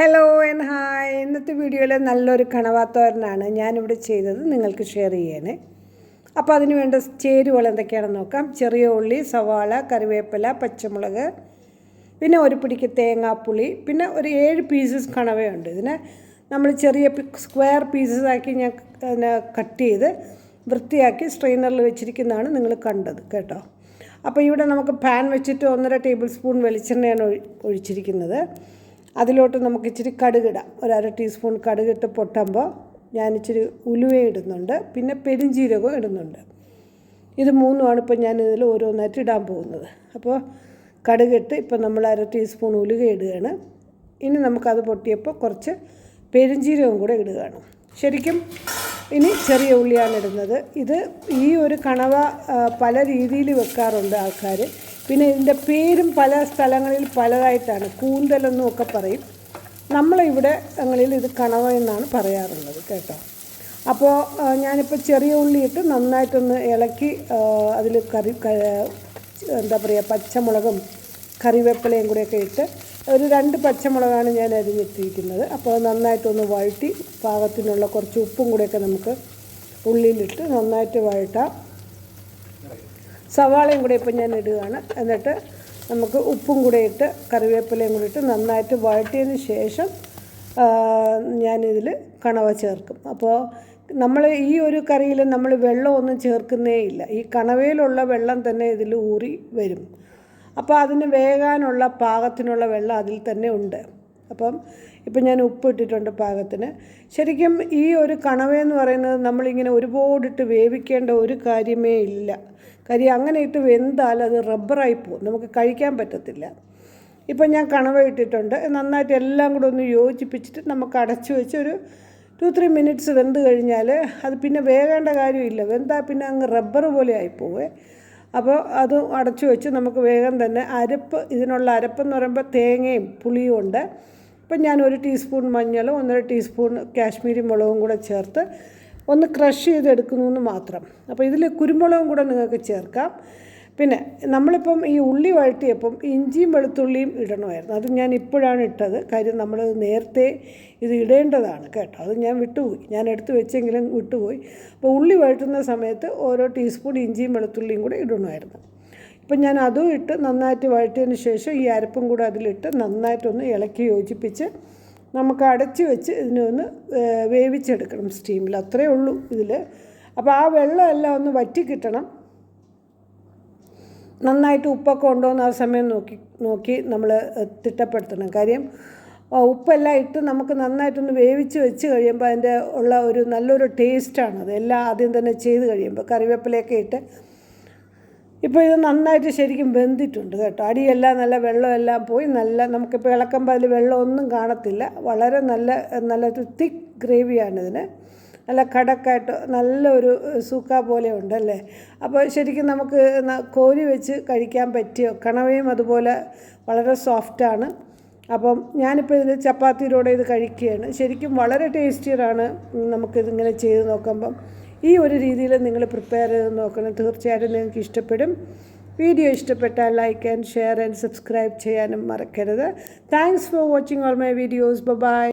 Hello and hi. ഇന്നത്തെ വീഡിയോയിൽ നല്ലൊരു കണവാത്തോരനാണ് ഞാനിവിടെ ചെയ്തത് നിങ്ങൾക്ക് ഷെയർ ചെയ്യാനേ. അപ്പോൾ അതിന് വേണ്ട ചേരുവകൾ എന്തൊക്കെയാണെന്ന് നോക്കാം. ചെറിയ ഉള്ളി, സവാള, കറിവേപ്പില, പച്ചമുളക്, പിന്നെ ഒരു പിടിക്ക് തേങ്ങാപ്പുളി, പിന്നെ ഒരു 7 പീസസ് കണവയുണ്ട്. ഇതിനെ നമ്മൾ ചെറിയ സ്ക്വയർ പീസസ് ആക്കി ഞാൻ കട്ട് ചെയ്ത് വൃത്തിയാക്കി സ്ട്രെയിനറിൽ വെച്ചിരിക്കുന്നതാണ് നിങ്ങൾ കണ്ടത് കേട്ടോ. അപ്പോൾ ഇവിടെ നമുക്ക് പാൻ വെച്ചിട്ട് 1.5 ടേബിൾ സ്പൂൺ വെളിച്ചെണ്ണയാണ് ഒഴിച്ചിരിക്കുന്നത്. അതിലോട്ട് നമുക്ക് ഇച്ചിരി കടുകിടാം. ഒരു 1/2 ടീസ്പൂൺ കടുകിട്ട് പൊട്ടുമ്പോൾ ഞാൻ ഇച്ചിരി ഉലുവ ഇടുന്നുണ്ട്, പിന്നെ പെരുംജീരകവും ഇടുന്നുണ്ട്. ഇത് മൂന്നുമാണ് ഇപ്പോൾ ഞാൻ ഇതിൽ ഓരോന്നായിട്ട് ഇടാൻ പോകുന്നത്. അപ്പോൾ കടുകിട്ട് ഇപ്പോൾ നമ്മൾ 1/2 ടീസ്പൂൺ ഉലുവ ഇടുകയാണ്. ഇനി നമുക്കത് പൊട്ടിയപ്പോൾ കുറച്ച് പെരുംജീരകവും കൂടെ ഇടുകയാണ്. ശരിക്കും ഇനി ചെറിയ ഉള്ളിയാണ് ഇടുന്നത്. ഇത് ഈ ഒരു കണവ പല രീതിയിൽ വെക്കാറുണ്ട് ആൾക്കാർ. പിന്നെ ഇതിൻ്റെ പേരും പല സ്ഥലങ്ങളിൽ പലതായിട്ടാണ്. കൂന്തലെന്നും ഒക്കെ പറയും. നമ്മളിവിടെ ഞങ്ങളിൽ ഇത് കണവ എന്നാണ് പറയാറുള്ളത് കേട്ടോ. അപ്പോൾ ഞാനിപ്പോൾ ചെറിയ ഉള്ളി ഇട്ട് നന്നായിട്ടൊന്ന് ഇളക്കി അതിൽ എന്താ പറയുക, പച്ചമുളകും കറിവേപ്പിലയും കൂടെയൊക്കെ ഇട്ട് ഒരു 2 പച്ചമുളകാണ് ഞാൻ അരിഞ്ഞെത്തിയിരിക്കുന്നത്. അപ്പോൾ നന്നായിട്ടൊന്ന് വഴറ്റി പാകത്തിനുള്ള കുറച്ച് ഉപ്പും കൂടെയൊക്കെ നമുക്ക് ഉള്ളിയിലിട്ട് നന്നായിട്ട് വഴറ്റാം. സവാളയും കൂടെ ഇപ്പോൾ ഞാൻ ഇടുകയാണ്. എന്നിട്ട് നമുക്ക് ഉപ്പും കൂടെ ഇട്ട് കറിവേപ്പിലയും കൂടി ഇട്ട് നന്നായിട്ട് വഴറ്റിയതിന് ശേഷം ഞാനിതിൽ കണവ ചേർക്കും. അപ്പോൾ നമ്മൾ ഈ ഒരു കറിയിൽ നമ്മൾ വെള്ളമൊന്നും ചേർക്കുന്നേ ഇല്ല. ഈ കണവയിലുള്ള വെള്ളം തന്നെ ഇതിൽ ഊറി വരും. അപ്പോൾ അതിന് വേകാനുള്ള പാകത്തിനുള്ള വെള്ളം അതിൽ തന്നെ ഉണ്ട്. അപ്പം ഇപ്പം ഞാൻ ഉപ്പ് ഇട്ടിട്ടുണ്ട് പാകത്തിന്. ശരിക്കും ഈ ഒരു കണവയെന്ന് പറയുന്നത് നമ്മളിങ്ങനെ ഒരുപാടിട്ട് വേവിക്കേണ്ട ഒരു കാര്യമേ ഇല്ല. കാര്യം അങ്ങനെ ഇട്ട് വെന്താൽ അത് റബ്ബറായി പോകും, നമുക്ക് കഴിക്കാൻ പറ്റത്തില്ല. ഇപ്പം ഞാൻ കണവ ഇട്ടിട്ടുണ്ട്. നന്നായിട്ട് എല്ലാം കൂടെ ഒന്ന് യോജിപ്പിച്ചിട്ട് നമുക്ക് അടച്ചു വെച്ച് ഒരു 2-3 മിനിറ്റ്സ് വെന്ത് കഴിഞ്ഞാൽ അത് പിന്നെ വേകേണ്ട കാര്യമില്ല. വെന്താൽ പിന്നെ അങ്ങ് റബ്ബർ പോലെ ആയിപ്പോവേ. അപ്പോൾ അത് അടച്ചു വെച്ച് നമുക്ക് വേഗം തന്നെ ഇതിനുള്ള അരപ്പെന്ന് പറയുമ്പോൾ തേങ്ങയും പുളിയും ഉണ്ട്. ഇപ്പം ഞാൻ 1 ടീസ്പൂൺ മഞ്ഞളും 1.5 ടീസ്പൂൺ കാശ്മീരി മുളകും കൂടെ ചേർത്ത് ഒന്ന് ക്രഷ് ചെയ്തെടുക്കുന്നു എന്ന് മാത്രം. അപ്പോൾ ഇതിൽ കുരുമുളകും കൂടെ നിങ്ങൾക്ക് ചേർക്കാം. പിന്നെ നമ്മളിപ്പം ഈ ഉള്ളി വഴറ്റിയപ്പം ഇഞ്ചിയും വെളുത്തുള്ളിയും ഇടണമായിരുന്നു. അത് ഞാൻ ഇപ്പോഴാണ് ഇട്ടത്. കാര്യം നമ്മൾ നേരത്തെ ഇത് ഇടേണ്ടതാണ് കേട്ടോ. അത് ഞാൻ വിട്ടുപോയി, ഞാൻ എടുത്ത് വെച്ചെങ്കിലും വിട്ടുപോയി. അപ്പോൾ ഉള്ളി വഴറ്റുന്ന സമയത്ത് ഓരോ ടീസ്പൂൺ ഇഞ്ചിയും വെളുത്തുള്ളിയും കൂടെ ഇടണമായിരുന്നു. ഇപ്പം ഞാൻ അതും ഇട്ട് നന്നായിട്ട് വഴറ്റിയതിന് ശേഷം ഈ അരപ്പും കൂടെ അതിലിട്ട് നന്നായിട്ടൊന്ന് ഇളക്കി യോജിപ്പിച്ച് നമുക്ക് അടച്ച് വെച്ച് ഇതിനെ ഒന്ന് വേവിച്ചെടുക്കണം സ്റ്റീമിൽ. അത്രയേ ഉള്ളൂ ഇതിൽ. അപ്പോൾ ആ വെള്ളമെല്ലാം ഒന്ന് വറ്റി കിട്ടണം. നന്നായിട്ട് ഉപ്പൊക്കെ ഉണ്ടോ എന്ന് ആ സമയം നോക്കി നമ്മൾ തിട്ടപ്പെടുത്തണം. കാര്യം ഉപ്പെല്ലാം ഇട്ട് നമുക്ക് നന്നായിട്ടൊന്ന് വേവിച്ച് വെച്ച് കഴിയുമ്പോൾ അതിൻ്റെ ഉള്ള ഒരു നല്ലൊരു ടേസ്റ്റാണത്. എല്ലാം ആദ്യം തന്നെ ചെയ്ത് കഴിയുമ്പോൾ കറിവേപ്പിലയൊക്കെ ഇട്ട് ഇപ്പോൾ ഇത് നന്നായിട്ട് ശരിക്കും വെന്തിട്ടുണ്ട് കേട്ടോ. അടിയെല്ലാം നല്ല വെള്ളമെല്ലാം പോയി നമുക്കിപ്പോൾ ഇളക്കുമ്പോൾ അതിൽ വെള്ളമൊന്നും കാണത്തില്ല. വളരെ നല്ലൊരു തിക്ക് ഗ്രേവിയാണിതിന്. നല്ല കടക്കായിട്ട് നല്ലൊരു സൂക്ക പോലെ ഉണ്ടല്ലേ. അപ്പോൾ ശരിക്കും നമുക്ക് കോരി വെച്ച് കഴിക്കാൻ പറ്റിയ കണവയും അതുപോലെ വളരെ സോഫ്റ്റാണ്. അപ്പം ഞാനിപ്പോൾ ഇതിൽ ചപ്പാത്തിയിലൂടെ ഇത് കഴിക്കുകയാണ്. ശരിക്കും വളരെ ടേസ്റ്റിയാണ്. നമുക്കിതിങ്ങനെ ചെയ്ത് നോക്കുമ്പം ഈ ഒരു രീതിയിൽ നിങ്ങൾ പ്രിപ്പയർ ചെയ്ത് നോക്കണം. തീർച്ചയായിട്ടും നിങ്ങൾക്ക് ഇഷ്ടപ്പെടും. വീഡിയോ ഇഷ്ടപ്പെട്ടാൽ like and share and subscribe ചെയ്യാനും മറക്കരുത്. Thanks for watching all my videos. By.